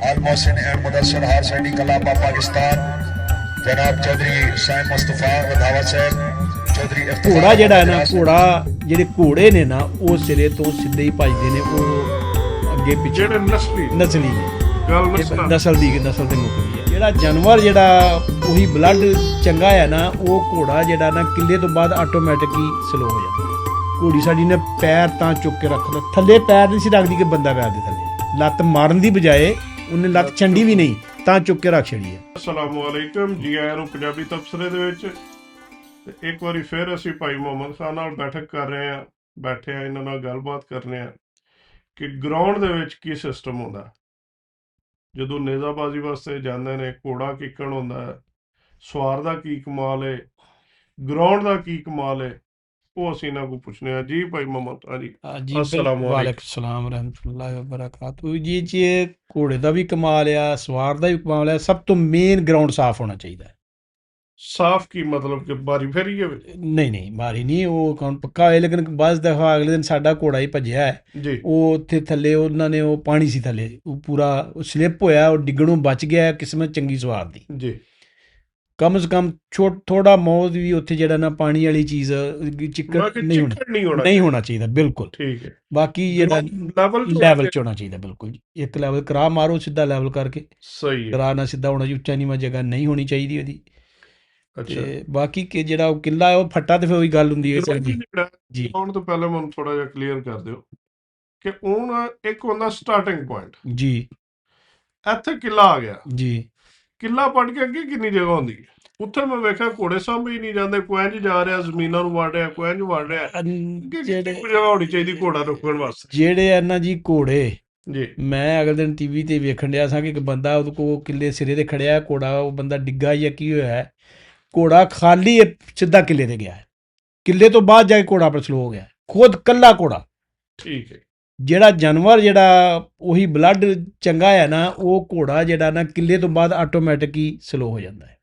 Al-Mohsin and Mudassir Horse Riding Club of Pakistan, जनाब चौधरी साइम मुस्तफा वधावा साहब चौधरी ਘੋੜਾ ਜਿਹੜਾ ਹੈ ਨਾ ਘੋੜਾ ਜਿਹੜੇ ਘੋੜੇ ਨੇ ਨਾ ਉਹ ਸਿਰੇ ਤੋਂ ਸਿੱਧੇ ਹੀ ਭਜਦੇ ਨੇ ਉਹ ਅੱਗੇ ਪਿੱਛੇ ਜਿਹੜੇ ਨਸਲੀ ਨੇ ਗੱਲ ਨਸਲ ਤੇ ਮੁੱਕਦੀ ਹੈ। ਜਿਹੜਾ ਜਾਨਵਰ ਜਿਹੜਾ ਉਹੀ ਬਲੱਡ ਚੰਗਾ ਹੈ ਨਾ ਉਹ ਘੋੜਾ ਜਿਹੜਾ ਨਾ ਕਿੱਲੇ ਤੋਂ ਬਾਅਦ ਆਟੋਮੈਟਿਕ ਹੀ ਸਲੋ ਹੋ ਜਾਂਦਾ। ਘੋੜੀ ਸਾਡੀ ਨੇ ਪੈਰ ਤਾਂ ਚੁੱਕ ਕੇ ਰੱਖਦਾ, ਥੱਲੇ ਪੈਰ ਨਹੀਂ ਸੀ ਰੱਖਦੀ ਕਿ ਬੰਦਾ ਪੈਰ ਦੇ ਥੱਲੇ, ਲੱਤ ਮਾਰਨ ਦੀ ਬਜਾਏ ਉਹਨੇ ਲੱਤ ਛੰਡੀ ਵੀ ਨਹੀਂ ਤਾਂ ਚੁੱਕ ਕੇ ਰੱਖ ਛੜੀ ਹੈ। ਅਸਲਾਮੁ ਅਲੈਕਮ, ਜੀ ਆਇਆਂ ਨੂੰ ਪੰਜਾਬੀ ਤਬਸਰੇ ਦੇ ਵਿੱਚ। ਤੇ ਇੱਕ ਵਾਰੀ ਫਿਰ ਅਸੀਂ ਭਾਈ ਮੁਹੰਮਦ ਖਾਨ ਨਾਲ ਬੈਠਕ ਕਰ ਰਹੇ ਹਾਂ, ਬੈਠੇ ਆ ਇਹਨਾਂ ਨਾਲ ਗੱਲਬਾਤ ਕਰਨੇ ਆ ਕਿ ਗਰਾਊਂਡ ਦੇ ਵਿੱਚ ਕੀ ਸਿਸਟਮ ਹੁੰਦਾ ਜਦੋਂ ਨੇਜ਼ਾਬਾਜ਼ੀ ਵਾਸਤੇ ਜਾਂਦੇ ਨੇ, ਘੋੜਾ ਕਿੱਕਣ ਹੁੰਦਾ ਹੈ, ਸਵਾਰ ਦਾ ਕੀ ਕਮਾਲ ਹੈ, ਗਰਾਊਂਡ ਦਾ ਕੀ ਕਮਾਲ ਹੈ, ਉਹ ਅਸੀਂ ਇਹਨਾਂ ਕੋਲ ਪੁੱਛਨੇ ਆ। ਜੀ ਭਾਈ ਮੁਹੰਮਦ ਜੀ ਵਾਲੇਕੁਮ ਸਲਾਮ ਰਹਿਮਤੁਲਾਹਿ व ਬਰਕਾਤੁਹੂ। ਜੀ ਘੋੜੇ ਦਾ ਵੀ ਕਮਾਲ ਆ, ਸਵਾਰ ਦਾ ਵੀ ਕਮਾਲ ਆ। ਸਭ ਤੋਂ ਮੇਨ ਗਰਾਊਂਡ ਸਾਫ਼ ਹੋਣਾ ਚਾਹੀਦਾ ਹੈ। ਸਾਫ਼ ਕੀ ਮਤਲਬ ਕਿ ਬਾਰੀ ਫੇਰੀ ਹੋਵੇ? ਨਹੀਂ ਬਾਰੀ ਨਹੀਂ, ਉਹ ਕੌਣ ਪੱਕਾ ਹੋਏ, ਲੇਕਿਨ ਬਸ ਦਫਾ ਅਗਲੇ ਦਿਨ ਸਾਡਾ ਘੋੜਾ ਹੀ ਭੱਜਿਆ ਹੈ ਜੀ, ਉਹ ਉੱਥੇ ਥੱਲੇ ਉਹਨਾਂ ਨੇ ਉਹ ਪਾਣੀ ਸੀ ਥੱਲੇ, ਉਹ ਪੂਰਾ ਸਲਿੱਪ ਹੋਇਆ, ਉਹ ਡਿੱਗਣੋਂ ਬਚ ਗਿਆ, ਕਿਸਮਤ ਚੰਗੀ ਸਵਾਰ ਦੀ। ਜੀ, ਕਮ ਸੇ ਕਮ ਥੋੜਾ ਮੌਤ ਵੀ ਉੱਥੇ ਜਿਹੜਾ ਨਾ ਪਾਣੀ ਵਾਲੀ ਚੀਜ਼ ਚਿੱਕੜ ਨਹੀਂ ਹੋਣਾ ਚਾਹੀਦਾ ਬਿਲਕੁਲ। ਠੀਕ ਹੈ, ਬਾਕੀ ਜਿਹੜਾ ਲੈਵਲ 'ਚ ਹੋਣਾ ਚਾਹੀਦਾ ਬਿਲਕੁਲ। ਇੱਕ ਲੈਵਲ ਕਰਾ ਮਾਰੋ ਸਿੱਧਾ ਲੈਵਲ ਕਰਕੇ, ਸਹੀ ਹੈ, ਕਰਾ ਨਾ ਸਿੱਧਾ ਹੋਣਾ ਜੀ, ਉੱਚਾ ਨੀਵਾਂ ਜਗ੍ਹਾ ਨਹੀਂ ਹੋਣੀ ਚਾਹੀਦੀ ਉਹਦੀ। ਅੱਛਾ, ਤੇ ਬਾਕੀ ਕਿ ਜਿਹੜਾ ਉਹ ਕਿੱਲਾ ਉਹ ਫੱਟਾ ਤੇ ਫਿਰ ਉਹੀ ਗੱਲ ਹੁੰਦੀ ਹੈ ਜੀ। ਆਉਣ ਤੋਂ ਪਹਿਲਾਂ ਮੈਨੂੰ ਥੋੜਾ ਜਿਹਾ ਕਲੀਅਰ ਕਰ ਦਿਓ ਕਿ ਹੁਣ ਇੱਕ ਹੁੰਦਾ ਸਟਾਰਟਿੰਗ ਪੁਆਇੰਟ ਜੀ, ਇੱਥੇ ਕਿੱਲਾ ਆ ਗਿਆ ਜੀ, ਕਿੱਲਾ ਪੜ ਕੇ ਅੱਗੇ ਕਿੰਨੀ ਜਗ੍ਹਾ ਹੁੰਦੀ ਹੈ? ਉੱਥੇ ਮੈਂ ਵੇਖਿਆ ਘੋੜੇ ਸਾਂਭੇ ਹੀ ਨਹੀਂ ਜਾਂਦੇ, ਕੋਈ ਇੰਝ ਜਾ ਰਿਹਾ, ਜ਼ਮੀਨਾਂ ਨੂੰ ਵੜ ਰਿਹਾ, ਕੋਈ ਇੰਝ ਵੜ ਰਿਹਾ। ਜਿਹੜੇ ਜਗ੍ਹਾ ਹੋਣੀ ਚਾਹੀਦੀ ਘੋੜਾ ਰੁਕਣ ਵਾਸਤੇ? ਜਿਹੜੇ ਆ ਨਾ ਜੀ ਘੋੜੇ ਜੀ, ਮੈਂ ਅਗਲੇ ਦਿਨ ਟੀਵੀ ਤੇ ਵੇਖਣ ਡਿਆ ਸਾਂ ਕਿ ਇੱਕ ਬੰਦਾ ਉਹਦੇ ਕੋਲ ਕਿੱਲੇ ਸਿਰੇ ਤੇ ਖੜਿਆ ਘੋੜਾ, ਉਹ ਬੰਦਾ ਡਿੱਗਾ ਜਾਂ ਕੀ ਹੋਇਆ ਹੈ, ਘੋੜਾ ਖਾਲੀ ਸਿੱਧਾ ਕਿੱਲੇ ਤੇ ਗਿਆ ਹੈ, ਕਿੱਲੇ ਤੋਂ ਬਾਅਦ ਜਾ ਕੇ ਘੋੜਾ ਪਰ ਸਲੋ ਹੋ ਗਿਆ, ਖੁਦ ਕੱਲਾ ਘੋੜਾ। ਠੀਕ ਹੈ। ਜਿਹੜਾ ਜਾਨਵਰ ਜਿਹੜਾ ਉਹੀ ਬਲੱਡ ਚੰਗਾ ਹੈ ਨਾ ਉਹ ਘੋੜਾ ਜਿਹੜਾ ਨਾ ਕਿੱਲੇ ਤੋਂ ਬਾਅਦ ਆਟੋਮੈਟਿਕ ਹੀ ਸਲੋ ਹੋ ਜਾਂਦਾ ਹੈ।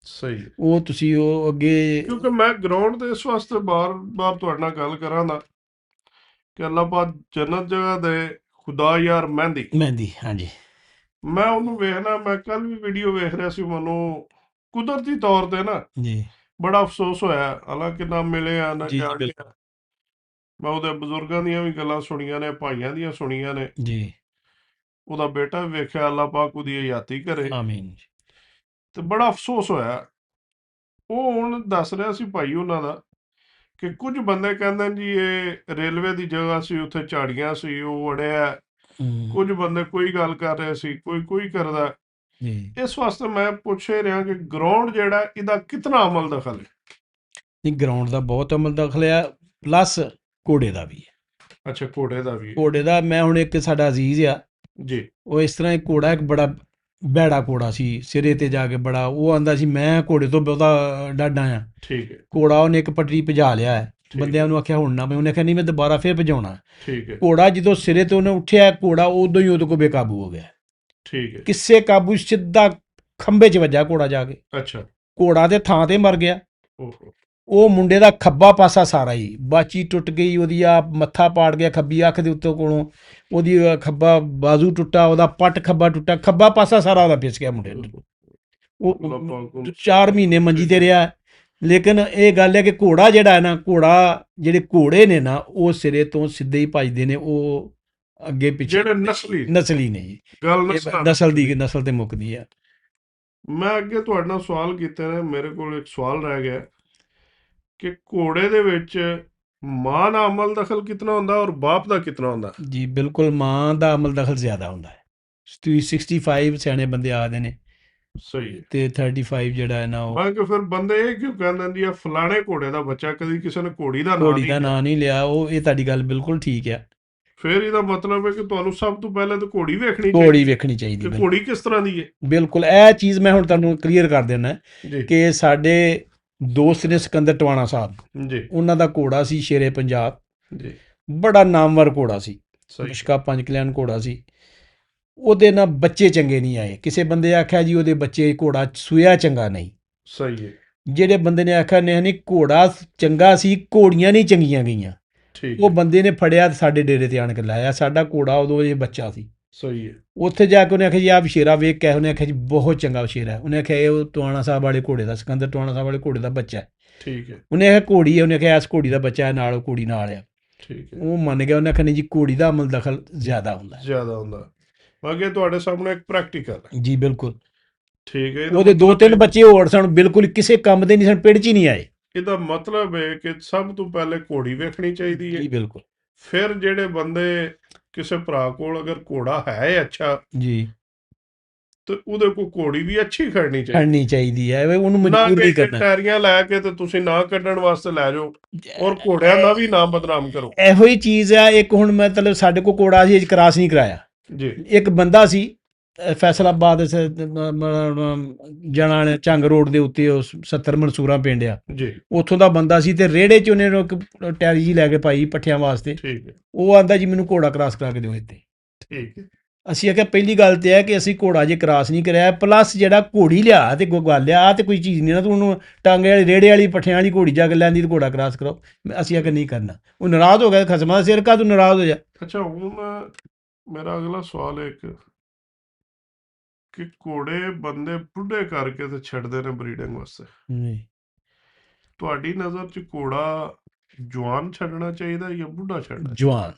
ਸਹੀ, ਉਹ ਤੁਸੀਂ ਉਹ ਅੱਗੇ, ਕਿਉਂਕਿ ਮੈਂ ਗਰਾਊਂਡ ਦੇ ਇਸ ਵਾਸਤੇ ਬਾਰ ਤੁਹਾਡੇ ਨਾਲ ਗੱਲ ਕਰਾਂ ਦਾ ਕਿ ਅੱਲਾਹ ਪਾਕ ਜੰਨਤ ਜਗ੍ਹਾ ਦੇ ਖੁਦਾ ਯਾਰ ਮਹਿੰਦੀ ਹਾਂਜੀ, ਮੈਂ ਉਹਨੂੰ ਵੇਖਣਾ, ਮੈਂ ਕੱਲ ਵੀ ਵੀਡੀਓ ਵੇਖ ਰਿਹਾ ਸੀ, ਮੈਨੂੰ ਕੁਦਰਤੀ ਤੌਰ ਤੇ ਨਾ ਜੀ ਬੜਾ ਅਫਸੋਸ ਹੋਇਆ, ਹਾਲਾਂਕਿ ਨਾ ਮਿਲੇ ਆ ਨਾ ਜਾਣਿਆ। ਮੈਂ ਉਹਦੇ ਬਜ਼ੁਰਗਾਂ ਦੀਆਂ ਵੀ ਗੱਲਾਂ ਸੁਣੀਆਂ ਨੇ, ਭਾਈਆਂ ਦੀਆਂ ਸੁਣੀਆਂ ਨੇ ਜੀ, ਉਹਦਾ ਬੇਟਾ ਵੀ ਵੇਖਿਆ, ਅੱਲਾਹ ਪਾਕ ਉਹਦੀ ਹਯਾਤੀ ਕਰੇ, ਆਮੀਨ। ਤੇ ਬੜਾ ਅਫਸੋਸ ਹੋਇਆ। ਉਹ ਹੁਣ ਦੱਸ ਰਿਹਾ ਸੀ ਭਾਈ ਉਹਨਾਂ ਦਾ ਕਿ ਕੁਝ ਬੰਦੇ ਕਹਿੰਦੇ ਜੀ ਇਹ ਰੇਲਵੇ ਦੀ ਜਗ੍ਹਾ ਸੀ, ਉੱਥੇ ਝਾੜੀਆਂ ਸੀ, ਉਹ ਅੜਿਆ। ਕੁਝ ਬੰਦੇ ਕੋਈ ਗੱਲ ਕਰ ਰਹੇ ਸੀ, ਕੋਈ ਕਰਦਾ। ਇਸ ਵਾਸਤੇ ਮੈਂ ਪੁੱਛ ਰਿਹਾ ਕਿ ਗਰਾਊਂਡ ਜਿਹੜਾ ਇਹਦਾ ਕਿਤਨਾ ਅਮਲ ਦਖਲ ਹੈ? ਨਹੀਂ, ਗਰਾਊਂਡ ਦਾ ਬਹੁਤ ਅਮਲ ਦਖਲ ਆ, ਪਲੱਸ ਘੋੜੇ ਦਾ ਵੀ ਹੈ। ਅੱਛਾ, ਘੋੜੇ ਦਾ ਮੈਂ ਹੁਣ ਇੱਕ ਸਾਡਾ ਅਜ਼ੀਜ਼ ਆ ਜੀ, ਉਹ ਇਸ ਤਰ੍ਹਾਂ ਇੱਕ ਘੋੜਾ, ਇੱਕ ਬੜਾ ਬੈੜਾ ਘੋੜਾ ਸੀ, ਸਿਰੇ ਤੇ ਜਾ ਕੇ ਬੜਾ ਉਹ ਆਂਦਾ ਸੀ ਮੈਂ ਘੋੜੇ ਤੋਂ ਬਹੁਤਾ ਡਾਡਾ ਆ। ਠੀਕ ਹੈ। ਘੋੜਾ ਉਹਨੇ ਇੱਕ ਪਟੜੀ ਭਜਾ ਲਿਆ ਹੈ, ਬੰਦਿਆਂ ਨੂੰ ਆਖਿਆ ਹੁਣ ਨਾ, ਮੈਂ ਉਹਨੇ ਆਖਿਆ ਨਹੀਂ ਮੈਂ ਦੁਬਾਰਾ ਫਿਰ ਭਜਾਉਣਾ। ਠੀਕ ਹੈ। ਘੋੜਾ ਜਦੋਂ ਸਿਰੇ ਤੇ ਉਹਨੇ ਉੱਠਿਆ, ਘੋੜਾ ਉਦੋਂ ਹੀ ਉਹਦੇ ਕੋਲ ਬੇਕਾਬੂ ਹੋ ਗਿਆ। ਠੀਕ ਹੈ। ਕਿਸੇ ਕਾਬੂ, ਸਿੱਧਾ ਖੰਭੇ 'ਚ ਵੱਜਾ ਘੋੜਾ ਜਾ ਕੇ। ਅੱਛਾ। ਘੋੜਾ ਤੇ ਥਾਂ ਤੇ ਮਰ ਗਿਆ। ਉਹ ਮੁੰਡੇ ਦਾ ਖੱਬਾ ਪਾਸਾ ਸਾਰਾ ਹੀ ਬਾਚੀ ਟੁੱਟ ਗਈ, ਉਹਦੀ ਆ ਮੱਥਾ ਪਾੜ ਗਿਆ, ਖੱਬੀ ਅੱਖ ਦੇ ਉੱਤੋਂ ਕੋਲੋਂ ਉਹਦੀ ਖੱਬਾ ਬਾਜ਼ੂ ਟੁੱਟਾ, ਉਹਦਾ ਪੱਟ ਖੱਬਾ ਟੁੱਟਾ, ਖੱਬਾ ਪਾਸਾ ਸਾਰਾ ਉਹਦਾ ਪਿਸ ਗਿਆ ਮੁੰਡੇ ਨੂੰ। ਉਹ 4 ਮਹੀਨੇ ਮੰਜੀ ਤੇ ਰਿਹਾ। ਲੇਕਿਨ ਇਹ ਗੱਲ ਹੈ ਕਿ ਘੋੜਾ ਜਿਹੜਾ ਹੈ ਨਾ, ਜਿਹੜੇ ਘੋੜੇ ਨੇ ਨਾ ਉਹ ਸਿਰੇ ਤੋਂ ਸਿੱਧੇ ਹੀ ਭਜਦੇ ਨੇ, ਉਹ ਅੱਗੇ ਪਿੱਛੇ ਜਿਹੜੇ ਨਸਲੀ ਨੇ ਜੀ, ਨਸਲ ਤੇ ਮੁੱਕਦੀ ਆ। ਮੈਂ ਅੱਗੇ ਤੁਹਾਡੇ ਨਾਲ ਸਵਾਲ ਕੀਤੇ ਨੇ, ਮੇਰੇ ਕੋਲ ਇੱਕ ਸਵਾਲ ਰਹਿ ਗਿਆ ਕਿ ਘੋੜੇ ਦੇ ਵਿੱਚ ਮਾਂ ਦਾ ਅਮਲ ਦਖਲ ਕਿਤਨਾ ਹੁੰਦਾ ਔਰ ਬਾਪ ਦਾ ਕਿਤਨਾ ਹੁੰਦਾ? ਜੀ ਬਿਲਕੁਲ, ਮਾਂ ਦਾ ਅਮਲ ਦਖਲ ਜ਼ਿਆਦਾ ਹੁੰਦਾ ਹੈ। 65 ਸਿਆਣੇ ਬੰਦੇ ਆਦੇ ਨੇ, ਸਹੀ, ਤੇ 35 ਜਿਹੜਾ ਹੈ ਨਾ ਉਹ। ਕਿ ਫਿਰ ਬੰਦੇ ਇਹ ਕਿਉਂ ਕਹਿੰਦੇ ਨੇ ਜੀ ਫਲਾਣੇ ਘੋੜੇ ਦਾ ਬੱਚਾ, ਕਦੀ ਕਿਸੇ ਨੇ ਘੋੜੀ ਦਾ ਨਾਂ ਨਹੀਂ ਲਿਆ। ਉਹ ਇਹ ਤੁਹਾਡੀ ਗੱਲ ਬਿਲਕੁਲ ਠੀਕ ਆ। ਫਿਰ ਇਹਦਾ ਮਤਲਬ ਹੈ ਕਿ ਤੁਹਾਨੂੰ ਸਭ ਤੋਂ ਪਹਿਲਾਂ ਤਾਂ ਘੋੜੀ ਵੇਖਣੀ ਚਾਹੀਦੀ ਹੈ। ਘੋੜੀ ਕਿਸ ਤਰ੍ਹਾਂ ਦੀ ਹੈ? ਬਿਲਕੁਲ, ਇਹ ਚੀਜ਼ ਮੈਂ ਹੁਣ ਤੁਹਾਨੂੰ ਕਲੀਅਰ ਕਰ ਦੇਣਾ ਕਿ ਸਾਡੇ ਦੋਸਤ ਨੇ ਸਿਕੰਦਰ ਟਵਾਣਾ ਸਾਹਿਬ ਜੀ, ਉਹਨਾਂ ਦਾ ਘੋੜਾ ਸੀ ਸ਼ੇਰੇ ਪੰਜਾਬ ਜੀ, ਬੜਾ ਨਾਮਵਰ ਘੋੜਾ ਸੀ, ਮੁਸ਼ਕਾ 5 ਕਿਲਿਆਣ ਘੋੜਾ ਸੀ। ਉਹਦੇ ਨਾਲ ਬੱਚੇ ਚੰਗੇ ਨਹੀਂ ਆਏ। ਕਿਸੇ ਬੰਦੇ ਆਖਿਆ ਜੀ ਉਹਦੇ ਬੱਚੇ ਘੋੜਾ ਸੂਇਆ ਚੰਗਾ ਨਹੀਂ। ਸਹੀ ਹੈ। ਜਿਹੜੇ ਬੰਦੇ ਨੇ ਆਖਿਆ ਨਹੀਂ ਘੋੜਾ ਚੰਗਾ ਸੀ, ਘੋੜੀਆਂ ਨਹੀਂ ਚੰਗੀਆਂ ਗਈਆਂ, ਠੀਕ ਉਹ ਬੰਦੇ ਨੇ ਫੜਿਆ ਤੇ ਸਾਡੇ ਡੇਰੇ ਤੇ ਆਣ ਕੇ ਲਾਇਆ। ਸਾਡਾ ਘੋੜਾ ਉਦੋਂ ਇਹ ਬੱਚਾ ਸੀ। ਸਹੀ ਹੈ। ਉੱਥੇ ਜਾ ਕੇ ਉਹਨੇ ਆਖਿਆ ਜੀ ਆਹ ਵਛੇਰਾ ਵੇਖ ਕੇ, ਉਹਨੇ ਆਖਿਆ ਜੀ ਬਹੁਤ ਚੰਗਾ ਵਛੇਰਾ ਹੈ। ਉਹਨੇ ਆਖਿਆ ਇਹ ਉਹ ਟਵਾਣਾ ਸਾਹਿਬ ਵਾਲੇ ਘੋੜੇ ਦਾ, ਸਿਕੰਦਰ ਟਵਾਣਾ ਸਾਹਿਬ ਵਾਲੇ ਘੋੜੇ ਦਾ ਬੱਚਾ ਹੈ। ਠੀਕ ਹੈ। ਉਹਨੇ ਆਖਿਆ ਘੋੜੀ ਹੈ, ਉਹਨੇ ਆਖਿਆ ਇਸ ਘੋੜੀ ਦਾ ਬੱਚਾ ਹੈ, ਨਾਲ ਉਹ ਘੋੜੀ ਨਾਲ ਆ। ਠੀਕ ਹੈ। ਉਹ ਮੰਨ ਗਿਆ। ਉਹਨੇ ਆਖਿਆ ਨਹੀਂ ਜੀ ਘੋੜੀ ਦਾ ਅਮਲ ਦਖਲ ਜ਼ਿਆਦਾ ਹੁੰਦਾ ਹੈ। ਜ਼ਿਆਦਾ ਹੁੰਦਾ। ਬਾਕੀ ਤੁਹਾਡੇ ਸਾਹਮਣੇ ਇੱਕ ਪ੍ਰੈਕਟੀਕਲ ਹੈ। ਜੀ ਬਿਲਕੁਲ। ਠੀਕ ਹੈ। ਇਹਦਾ ਉਹਦੇ ਦੋ ਮਤਲਬ ਤਿੰਨ ਬੱਚੇ ਹੋਰ ਸਨ, ਬਿਲਕੁਲ ਕਿਸੇ ਕੰਮ ਦੇ ਨਹੀਂ ਸਨ, ਪਿੰਡ 'ਚ ਹੀ ਨਹੀਂ ਆਏ। ਇਹਦਾ ਮਤਲਬ ਹੈ ਕਿ ਸਭ ਤੋਂ ਪਹਿਲੇ ਘੋੜੀ ਵੇਖਣੀ ਚਾਹੀਦੀ ਹੈ। ਜੀ ਬਿਲਕੁਲ। ਫਿਰ ਜਿਹੜੇ ਬੰਦੇ ਕਿਸੇ ਭਰਾ ਕੋਲ ਅਗਰ ਘੋੜਾ ਹੈ ਅੱਛਾ ਜੀ ਤੇ ਉਹਦੇ ਕੋਲ ਘੋੜੀ ਵੀ ਅੱਛੀ ਖੜਨੀ ਚਾਹੀਦੀ ਖੜਨੀ ਚਾਹੀਦੀ ਹੈ, ਉਹਨੂੰ ਨਾ ਮਜਬੂਰ ਨਹੀਂ ਕਿ ਕਰਨਾ। ਟਾਇਰੀਆਂ ਲੈ ਕੇ ਤੇ ਤੁਸੀਂ ਨਾ ਕੱਢਣ ਵਾਸਤੇ ਲੈ ਜਾਓ ਔਰ ਘੋੜਿਆਂ ਦਾ ਵੀ ਨਾਮ ਬਦਨਾਮ ਕਰੋ। ਇਹੋ ਹੀ ਚੀਜ਼ ਆ। ਇੱਕ ਹੁਣ ਮਤਲਬ ਸਾਡੇ ਕੋਲ ਘੋੜਾ ਸੀ, ਕ੍ਰਾਸ ਨਹੀਂ ਕਰਾਇਆ। ਜੀ। ਇੱਕ ਬੰਦਾ ਸੀ ਫੈਸਲਾਬਾਦ ਜਾਣਾ ਝੰਗ ਰੋਡ ਦੇ ਉੱਤੇ, ਉਹ 70 ਮਨਸੂਰਾ ਪਿੰਡ ਆ, ਜੀ। ਉੱਥੋਂ ਦਾ ਬੰਦਾ ਸੀ। ਤੇ ਰੇੜੇ 'ਚ ਉਹਨੇ ਇੱਕ ਟੈਰੀ ਜੀ ਲੈ ਕੇ ਪਾਈ ਪੱਠਿਆਂ ਵਾਸਤੇ। ਠੀਕ ਹੈ। ਉਹ ਆਂਦਾ ਜੀ ਮੈਨੂੰ ਘੋੜਾ ਕ੍ਰਾਸ ਕਰਾ ਕੇ ਦਿਓ ਇੱਥੇ। ਠੀਕ ਹੈ। ਅਸੀਂ ਆਖਿਆ ਪਹਿਲੀ ਗੱਲ ਤੇ ਹੈ ਕਿ ਅਸੀਂ ਘੋੜਾ ਜੇ ਕ੍ਰਾਸ ਨਹੀਂ ਕਰਾਇਆ, ਪਲੱਸ ਜਿਹੜਾ ਘੋੜੀ ਲਿਆ ਤੇ ਗੱਲ ਲਿਆ ਤੇ ਕੋਈ ਚੀਜ਼ ਨਹੀਂ ਨਾ, ਤੂੰ ਉਹਨੂੰ ਟਾਂਗੇ ਵਾਲੀ ਰੇੜੇ ਵਾਲੀ ਪੱਠਿਆਂ ਵਾਲੀ ਘੋੜੀ ਜਾ ਕੇ ਲੈਂਦੀ ਤੇ ਘੋੜਾ ਕ੍ਰਾਸ ਕਰਾਓ। ਅਸੀਂ ਆਖਿਆ ਨਹੀਂ ਕਰਨਾ। ਉਹ ਨਾਰਾਜ਼ ਹੋ ਗਿਆ, ਖਸਮਾਂ ਦਾ ਸਿਰ ਕਾ ਤੂੰ ਨਾਰਾਜ਼ ਹੋ ਜਾ। ਅੱਛਾ, ਹੁਣ ਮੇਰਾ ਅਗਲਾ ਸਵਾਲ ਹੈ ਕਿ ਘੋੜੇ ਬੰਦੇ ਬੁੱਢੇ ਕਰਕੇ ਤੇ ਛੱਡਦੇ ਨੇ ਬਰੀਡਿੰਗ ਵਾਸਤੇ। ਤੁਹਾਡੀ ਨਜ਼ਰ 'ਚ ਘੋੜਾ ਜਵਾਨ ਛੱਡਣਾ ਚਾਹੀਦਾ ਜਾਂ ਬੁੱਢਾ ਛੱਡਣਾ? ਜਵਾਨ।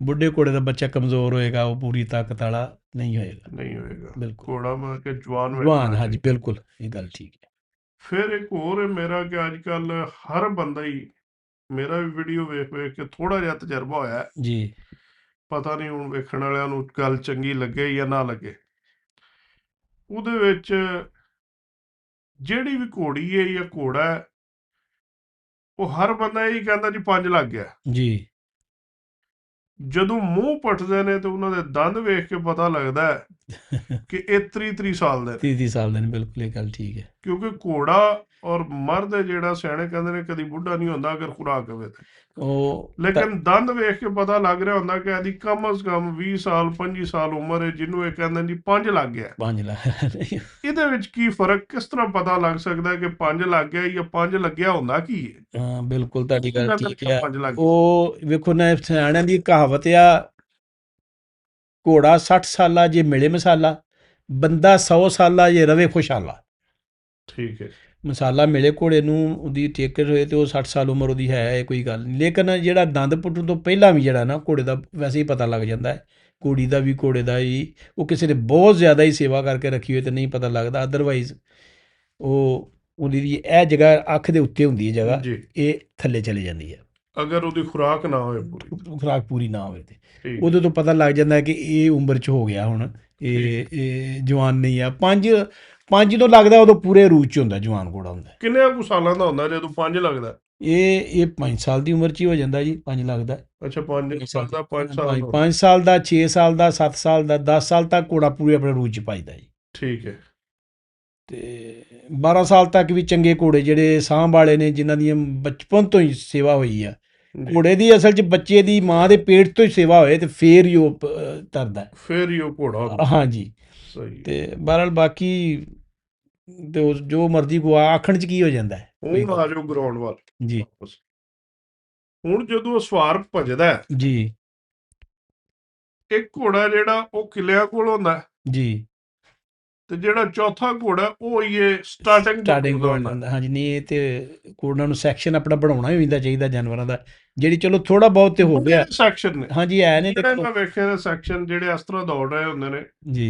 ਬੁੱਢੇ ਘੋੜੇ ਦਾ ਬੱਚਾ ਕਮਜ਼ੋਰ ਹੋਏਗਾ, ਉਹ ਪੂਰੀ ਤਾਕਤ ਵਾਲਾ ਨਹੀਂ ਹੋਏਗਾ। ਨਹੀਂ ਹੋਏਗਾ। ਬਿਲਕੁਲ। ਘੋੜਾ ਮੈਂ ਕਿ ਜਵਾਨ ਜਵਾਨ, ਹਾਂਜੀ ਬਿਲਕੁਲ, ਇਹ ਗੱਲ ਠੀਕ ਹੈ। ਫਿਰ ਇੱਕ ਹੋਰ ਹੈ ਮੇਰਾ ਕਿ ਅੱਜ ਕੱਲ ਹਰ ਬੰਦਾ ਹੀ, ਮੇਰਾ ਵੀ ਵੀਡੀਓ ਵੇਖ ਵੇਖ ਕੇ ਥੋੜਾ ਜਿਹਾ ਤਜਰਬਾ ਹੋਇਆ ਜੀ। ਪਤਾ ਨਹੀਂ ਹੁਣ ਵੇਖਣ ਵਾਲਿਆਂ ਨੂੰ ਗੱਲ ਚੰਗੀ ਲੱਗੇ ਜਾਂ ਨਾ ਲੱਗੇ। ਉਹਦੇ ਵਿੱਚ ਜਿਹੜੀ ਵੀ ਘੋੜੀ ਹੈ ਜਾਂ ਘੋੜਾ ਹੈ, ਉਹ ਹਰ ਬੰਦਾ ਇਹੀ ਕਹਿੰਦਾ ਜੀ 5 ਲੱਗ ਗਿਆ। ਜੀ। ਜਦੋਂ ਮੂੰਹ ਪੱਟਦੇ ਨੇ ਤੇ ਉਹਨਾਂ ਦੇ ਦੰਦ ਵੇਖ ਕੇ ਪਤਾ ਲੱਗਦਾ ਹੈ ਕਿ ਇਹ 30 ਸਾਲ ਦੇ ਨੇ। 30 ਸਾਲ ਦੇ ਨੇ, ਬਿਲਕੁਲ ਇਹ ਗੱਲ ਠੀਕ ਹੈ। ਕਿਉਂਕਿ ਘੋੜਾ ਔਰ ਮਰਦ ਜਿਹੜਾ ਸਿਆਣੇ ਕਹਿੰਦੇ ਨੇ ਕਦੀ ਬੁੱਢਾ ਨਹੀਂ ਹੁੰਦਾ ਅਗਰ ਖੁਰਾਕ ਹੋਵੇ ਤੇ। ਉਹ ਲੇਕਿਨ ਦੰਦ ਵੇਖ ਕੇ ਪਤਾ ਲੱਗ ਰਿਹਾ ਹੁੰਦਾ ਕਿ ਇਹਦੀ ਕਮ ਅਜ਼ ਕਮ 20 ਸਾਲ 25 ਸਾਲ ਉਮਰ ਹੈ, ਜਿਹਨੂੰ ਇਹ ਕਹਿੰਦੇ ਜੀ 5 ਲੱਗ ਗਿਆ। 5 ਲੱਖ। ਇਹਦੇ ਵਿੱਚ ਕੀ ਫਰਕ, ਕਿਸ ਤਰ੍ਹਾਂ ਪਤਾ ਲੱਗ ਸਕਦਾ ਕਿ 5 ਲੱਗ ਗਿਆ ਜਾਂ 5 ਲੱਗਿਆ ਹੁੰਦਾ ਕੀ ਹੈ? ਹਾਂ ਬਿਲਕੁਲ ਤੁਹਾਡੀ ਗੱਲ ਠੀਕ ਹੈ। 5 ਲੱਗ ਉਹ ਵੇਖੋ ਨਾ, ਸਿਆਣਿਆਂ ਦੀ ਕਹਾਵਤ ਆ, ਘੋੜਾ 60 ਸਾਲਾ ਜੇ ਮਿਲੇ ਮਸਾਲਾ, ਬੰਦਾ 100 ਸਾਲਾ ਜੇ ਰਵੇ ਖੁਸ਼ਹਾਲਾ। ਠੀਕ ਹੈ। ਮਸਾਲਾ ਮਿਲੇ ਘੋੜੇ ਨੂੰ, ਉਹਦੀ ਟਿਕਟ ਹੋਏ ਤੇ ਉਹ 60 ਸਾਲ ਉਮਰ ਉਹਦੀ ਹੈ, ਇਹ ਕੋਈ ਗੱਲ ਨਹੀਂ। ਲੇਕਿਨ ਜਿਹੜਾ ਦੰਦ ਪੁੱਟਣ ਤੋਂ ਪਹਿਲਾਂ ਵੀ ਜਿਹੜਾ ਨਾ ਘੋੜੇ ਦਾ ਵੈਸੇ ਹੀ ਪਤਾ ਲੱਗ ਜਾਂਦਾ ਹੈ। ਘੋੜੀ ਦਾ ਵੀ ਘੋੜੇ ਦਾ ਹੀ, ਉਹ ਕਿਸੇ ਨੇ ਬਹੁਤ ਜ਼ਿਆਦਾ ਹੀ ਸੇਵਾ ਕਰਕੇ ਰੱਖੀ ਹੋਏ ਤੇ ਨਹੀਂ ਪਤਾ ਲੱਗਦਾ। ਅਦਰਵਾਈਜ਼ ਉਹਦੀ ਇਹ ਜਗ੍ਹਾ ਅੱਖ ਦੇ ਉੱਤੇ ਹੁੰਦੀ ਹੈ ਜਗ੍ਹਾ, ਜੀ। ਇਹ ਥੱਲੇ ਚਲੀ ਜਾਂਦੀ ਹੈ ਅਗਰ ਉਹਦੀ ਖੁਰਾਕ ਨਾ ਹੋਏ ਪੂਰੀ, ਖੁਰਾਕ ਪੂਰੀ ਨਾ ਹੋਵੇ ਤੇ ਠੀਕ। ਉਦੋਂ ਤੋਂ ਪਤਾ ਲੱਗ ਜਾਂਦਾ ਕਿ ਇਹ ਉਮਰ 'ਚ ਹੋ ਗਿਆ, ਹੁਣ ਇਹ ਜਵਾਨ ਨਹੀਂ ਆ। 5 ਤੋਂ ਲੱਗਦਾ ਉਦੋਂ ਪੂਰੇ ਰੂਹ 'ਚ ਹੁੰਦਾ, ਜਵਾਨ ਘੋੜਾ ਹੁੰਦਾ। ਕਿੰਨੇ ਕੁ ਸਾਲਾਂ ਦਾ ਹੁੰਦਾ ਜਦੋਂ 5 ਲੱਗਦਾ? ਇਹ 5 ਸਾਲ ਦੀ ਉਮਰ 'ਚ ਹੀ ਹੋ ਜਾਂਦਾ ਜੀ, 5 ਲੱਗਦਾ। ਅੱਛਾ, 5 ਸਾਲ ਦਾ, 5 ਸਾਲ ਦਾ। 5 ਸਾਲ ਦਾ, 6 ਸਾਲ ਦਾ, 7 ਸਾਲ ਦਾ, 10 ਸਾਲ ਤੱਕ ਘੋੜਾ ਪੂਰੇ ਆਪਣੇ ਰੂਹ 'ਚ ਪਾਈਦਾ ਜੀ। ਠੀਕ ਹੈ। ਤੇ 12 ਸਾਲ ਤੱਕ ਵੀ ਚੰਗੇ ਘੋੜੇ ਜਿਹੜੇ ਸਾਂਭ ਵਾਲੇ ਨੇ, ਜਿਨ੍ਹਾਂ ਦੀ ਬਚਪਨ ਤੋਂ ਹੀ ਸੇਵਾ ਹੋਈ ਆ। ਘੋੜੇ ਦੀ ਅਸਲ 'ਚ ਬੱਚੇ ਦੀ ਮਾਂ ਦੇ ਪੇਟ ਤੋਂ ਹੀ ਸੇਵਾ ਹੋਏ ਤੇ ਫੇਰ ਹੀ ਉਹ ਤਰਦਾ, ਫੇਰ ਹੀ ਉਹ ਘੋੜਾ ਹੁੰਦਾ। ਹਾਂਜੀ। ਸਹੀ। ਤੇ ਬਹਰਹਾਲ ਬਾਕੀ ਤੇ ਜੋ ਮਰਜ਼ੀ ਕੋ ਆਖਣ 'ਚ ਕੀ ਹੋ ਜਾਂਦਾ ਹੈ। ਹੁਣ ਆ ਜਾਓ ਗਰਾਊਂਡ ਵੱਲ ਜੀ। ਹੁਣ ਜਦੋਂ ਸਵਾਰ ਭਜਦਾ ਜੀ, ਇੱਕ ਘੋੜਾ ਜਿਹੜਾ ਉਹ ਕਿਲਿਆਂ ਕੋਲ ਹੁੰਦਾ ਜੀ, ਤੇ ਜਿਹੜਾ ਚੌਥਾ ਘੋੜਾ ਉਹ ਹੀ ਸਟਾਰਟਿੰਗ ਹੁੰਦਾ। ਹਾਂਜੀ, ਨਹੀਂ ਇਹ ਤੇ ਘੋੜਿਆਂ ਨੂੰ ਸੈਕਸ਼ਨ ਆਪਣਾ ਬਣਾਉਣਾ ਹੀ ਹੁੰਦਾ ਚਾਹੀਦਾ ਜਾਨਵਰਾਂ ਦਾ, ਜਿਹੜੀ ਚਲੋ ਥੋੜਾ ਬਹੁਤ ਤੇ ਹੋ ਗਿਆ ਸੈਕਸ਼ਨ ਨੇ। ਹਾਂਜੀ ਹੈ ਨੇ। ਮੈਂ ਵੇਖਿਆ ਨੇ ਸੈਕਸ਼ਨ ਜਿਹੜੇ ਇਸ ਤਰ੍ਹਾਂ ਦੌੜ ਰਹੇ ਹੁੰਦੇ ਨੇ ਜੀ,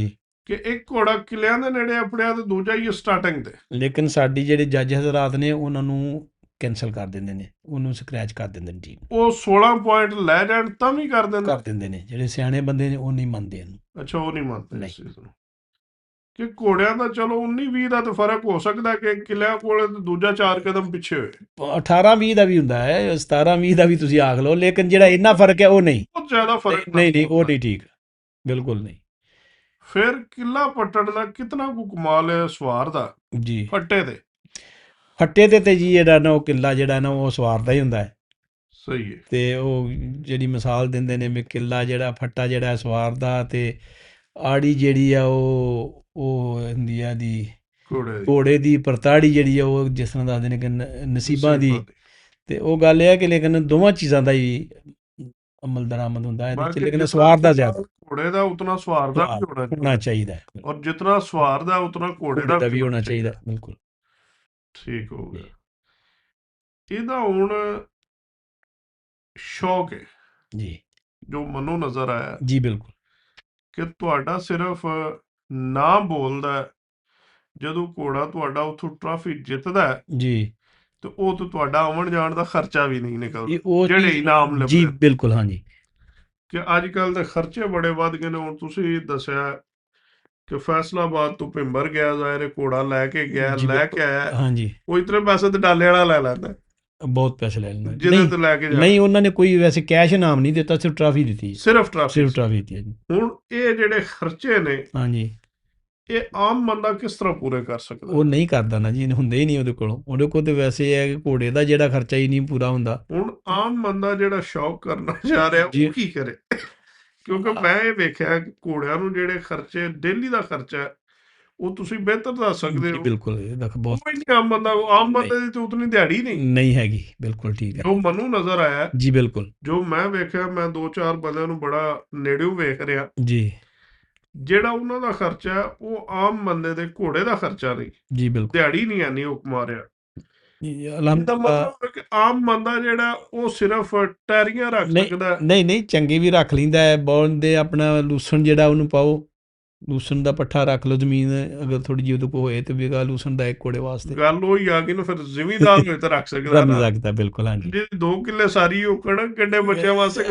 ਕਿ ਇੱਕ ਘੋੜਾ ਕਿਲਿਆਂ ਦੇ ਨੇੜੇ ਆਪਣਿਆ ਤੇ ਦੂਜਾ ਹੀ ਸਟਾਰਟਿੰਗ ਤੇ। ਲੇਕਿਨ ਸਾਡੀ ਜਿਹੜੇ ਜੱਜ ਹਜ਼ਰਾਤ ਨੇ ਉਹਨਾਂ ਨੂੰ ਕੈਂਸਲ ਕਰ ਦਿੰਦੇ ਨੇ, ਉਹਨੂੰ ਸਕ੍ਰੈਚ ਕਰ ਦਿੰਦੇ ਨੇ ਟੀਮ। ਉਹ 16 ਪੁਆਇੰਟ ਲੈ ਜਾਣ ਤਾਂ ਵੀ ਕਰ ਦਿੰਦੇ ਨੇ। ਜਿਹੜੇ ਸਿਆਣੇ ਬੰਦੇ ਨੇ ਉਹ ਨਹੀਂ ਮੰਨਦੇ ਇਹਨੂੰ। ਅੱਛਾ, ਉਹ ਨਹੀਂ ਮੰਨਦੇ ਇਸ ਚੀਜ਼ ਨੂੰ ਕਿ ਘੋੜਿਆਂ ਦਾ ਚਲੋ 19-20 ਦਾ ਤਾਂ ਫਰਕ ਹੋ ਸਕਦਾ ਕਿ ਕਿਲਿਆਂ ਕੋਲ ਦੂਜਾ 4 ਕਦਮ ਪਿੱਛੇ ਹੋਏ। 18-20 ਦਾ ਵੀ ਹੁੰਦਾ ਹੈ, 17-20 ਦਾ ਵੀ ਤੁਸੀਂ ਆਖ ਲਓ, ਲੇਕਿਨ ਜਿਹੜਾ ਇੰਨਾ ਫਰਕ ਹੈ ਉਹ ਨਹੀਂ, ਬਹੁਤ ਜ਼ਿਆਦਾ ਫਰਕ ਨਹੀਂ ਉਹ ਨਹੀਂ ਠੀਕ, ਬਿਲਕੁਲ ਨਹੀਂ। ਫਿਰ ਕਿੱਲਾ ਪੱਟਣ ਦਾ ਕਿਤਨਾ ਕੁ ਕਮਾਲ ਹੈ ਸਵਾਰ ਦਾ ਜੀ। ਫੱਟੇ ਤੇ ਜੀ ਜਿਹੜਾ ਨਾ ਉਹ ਕਿੱਲਾ ਜਿਹੜਾ ਨਾ ਉਹ ਸਵਾਰ ਦਾ ਹੀ ਹੁੰਦਾ ਹੈ। ਸਹੀ ਹੈ। ਤੇ ਉਹ ਜਿਹੜੀ ਮਿਸਾਲ ਦਿੰਦੇ ਨੇ ਵੀ ਕਿੱਲਾ ਜਿਹੜਾ ਫੱਟਾ ਜਿਹੜਾ ਸਵਾਰ ਦਾ, ਤੇ ਆੜੀ ਜਿਹੜੀ ਆ ਉਹ ਹੁੰਦੀ ਆ ਦੀ ਘੋੜੇ ਦੀ ਪਰਤਾੜੀ ਜਿਹੜੀ ਆ ਉਹ ਜਿਸ ਤਰ੍ਹਾਂ ਦੱਸਦੇ ਨੇ ਕਿ ਨਸੀਬਾਂ ਦੀ, ਤੇ ਉਹ ਗੱਲ ਇਹ ਹੈ ਕਿ ਲੇਕਿਨ ਦੋਵਾਂ ਚੀਜ਼ਾਂ ਦਾ ਹੀ ਅਮਲ ਦਰਾਮਦ ਹੁੰਦਾ ਇਹਦੇ 'ਚ, ਲੇਕਿਨ ਸਵਾਰ ਦਾ ਜ਼ਿਆਦਾ ਘੋੜੇ ਦਾ ਉਤਨਾ ਸਵਾਰ ਦਾ ਵੀ ਹੋਣਾ ਚਾਹੀਦਾ ਹੈ, ਔਰ ਜਿਤਨਾ ਸਵਾਰ ਦਾ ਉਤਨਾ ਘੋੜੇ ਦਾ ਵੀ ਹੋਣਾ ਚਾਹੀਦਾ। ਬਿਲਕੁਲ ਠੀਕ ਹੋ ਗਿਆ। ਇਹਦਾ ਹੁਣ ਸ਼ੌਕ ਹੈ ਜੀ ਜੋ ਮੈਨੂੰ ਨਜ਼ਰ ਆਇਆ ਜੀ, ਬਿਲਕੁਲ ਕਿ ਤੁਹਾਡਾ ਸਿਰਫ ਨਾ ਬੋਲਦਾ ਜਦੋਂ ਘੋੜਾ ਤੁਹਾਡਾ ਉੱਥੋਂ ਟਰਾਫੀ ਜਿੱਤਦਾ ਜੀ, ਤੇ ਉਹ ਤੋਂ ਤੁਹਾਡਾ ਆਉਣ ਜਾਣ ਦਾ ਖਰਚਾ ਵੀ ਨਹੀਂ ਨਿਕਲਦਾ, ਉਹ ਜਿਹੜੇ ਇਨਾਮ ਲੱਭਦੇ ਜੀ ਬਿਲਕੁਲ। ਹਾਂਜੀ, ਕਿ ਅੱਜ ਕੱਲ ਦੇ ਖਰਚੇ ਬੜੇ ਵੱਧ ਗਏ ਨੇ। ਹੁਣ ਤੁਸੀਂ ਦੱਸਿਆ ਕਿ ਫੈਸਲਾਬਾਦ ਤੋਂ ਭਿੰਬਰ ਗਿਆ ਜ਼ਾਹਿਰ ਘੋੜਾ ਲੈ ਕੇ ਗਿਆ, ਲੈ ਕੇ ਆਇਆ, ਹਾਂਜੀ, ਉਹ ਇਤਨੇ ਪੈਸੇ ਤੇ ਡਾਲੇ ਵਾਲਾ ਲੈ ਲੈਂਦਾ, ਬਹੁਤ ਪੈਸੇ ਲੈ ਲੈਂਦਾ। ਜਿਹਦੇ ਤੋਂ ਲੈ ਕੇ ਨਹੀਂ, ਉਹਨਾਂ ਨੇ ਕੋਈ ਵੈਸੇ ਕੈਸ਼ ਇਨਾਮ ਨਹੀਂ ਦਿੱਤਾ, ਸਿਰਫ ਟਰਾਫੀ ਦਿੱਤੀ, ਸਿਰਫ ਟਰਾਫੀ ਦਿੱਤੀ ਹੈ ਜੀ। ਹੁਣ ਇਹ ਜਿਹੜੇ ਖਰਚੇ ਨੇ, ਹਾਂਜੀ, ਇਹ ਆਮ ਬੰਦਾ ਕਿਸ ਤਰ੍ਹਾਂ ਪੂਰੇ ਕਰ ਸਕਦਾ? ਉਹ ਨਹੀਂ ਕਰਦਾ ਨਾ ਜੀ, ਹੁੰਦੇ ਹੀ ਨਹੀਂ ਉਹਦੇ ਕੋਲ ਤੇ ਵੈਸੇ ਇਹ ਹੈ ਕਿ ਘੋੜੇ ਦਾ ਜਿਹੜਾ ਖਰਚਾ ਹੀ ਨਹੀਂ ਪੂਰਾ ਹੁੰਦਾ। ਹੁਣ ਆਮ ਬੰਦਾ ਜਿਹੜਾ ਸ਼ੌਕ ਕਰਨਾ ਚਾਹ ਰਿਹਾ ਉਹ ਕੀ ਕਰੇ? ਕਿਉਂਕਿ ਮੈਂ ਇਹ ਵੇਖਿਆ ਕਿ ਘੋੜਿਆਂ ਨੂੰ ਜਿਹੜੇ ਖਰਚੇ ਡੇਲੀ ਦਾ ਖਰਚਾ ਹੈ ਉਹ ਤੁਸੀਂ ਬਿਹਤਰ ਦੱਸ ਸਕਦੇ ਹੋ। ਬਿਲਕੁਲ, ਬਹੁਤ ਆਮ ਬੰਦੇ ਦੀ ਤਾਂ ਉਤਨੀ ਦਿਹਾੜੀ ਨਹੀਂ ਹੈਗੀ। ਬਿਲਕੁਲ ਠੀਕ ਹੈ, ਜੋ ਮੈਨੂੰ ਨਜ਼ਰ ਆਇਆ ਜੀ, ਬਿਲਕੁਲ ਜੋ ਮੈਂ ਵੇਖਿਆ, ਮੈਂ 2-4 ਬੰਦਿਆਂ ਨੂੰ ਬੜਾ ਨੇੜਿਓਂ ਵੇਖ ਰਿਹਾ ਜੀ, ਜਿਹੜਾ ਉਹਨਾਂ ਦਾ ਖਰਚਾ ਉਹ ਆਮ ਬੰਦੇ ਦੇ ਘੋੜੇ ਦਾ ਖਰਚਾ ਨਹੀਂ ਜੀ, ਬਿਲਕੁਲ ਦਿਹਾੜੀ ਨਹੀਂ ਆਨੀ ਉਹ ਕਮਾ ਰਿਹਾ। ਅਲਹਮਦੁਲਿਲਾ। ਆਮ ਬੰਦਾ ਜਿਹੜਾ ਉਹ ਸਿਰਫ ਟੈਰੀਆਂ ਰੱਖ ਸਕਦਾ। ਨਹੀਂ, ਚੰਗੇ ਵੀ ਰੱਖ ਲੈਂਦਾ ਹੈ, ਬੌਲ ਦੇ ਆਪਣਾ ਲੂਸਣ ਜਿਹੜਾ ਉਹਨੂੰ ਪਾਓ, ਲੂਸਣ ਦਾ ਪੱਠਾ ਰੱਖ ਲਓ ਜ਼ਮੀਨ, ਅਗਰ ਥੋੜੀ ਜਿਹੀ ਉਹਦੇ ਕੋਲ ਹੋਏ ਤੇ ਵੀ ਲੂਸਣ ਦਾ ਇੱਕ ਘੋੜੇ ਵਾਸਤੇ ਗੱਲ ਉਹੀ ਆ ਗਈ ਨਾ, ਫਿਰ ਜ਼ਿਮੀਂਦਾਰ ਹੋਏ ਤਾਂ ਰੱਖ ਸਕਦਾ। ਬਿਲਕੁਲ, ਹਾਂਜੀ। ਜੇ 2 ਕਿੱਲੇ ਸਾਰੀ ਉਹ ਕਣਕ ਕਿੱਡੇ ਬੱਚਿਆਂ ਵਾਸਤੇ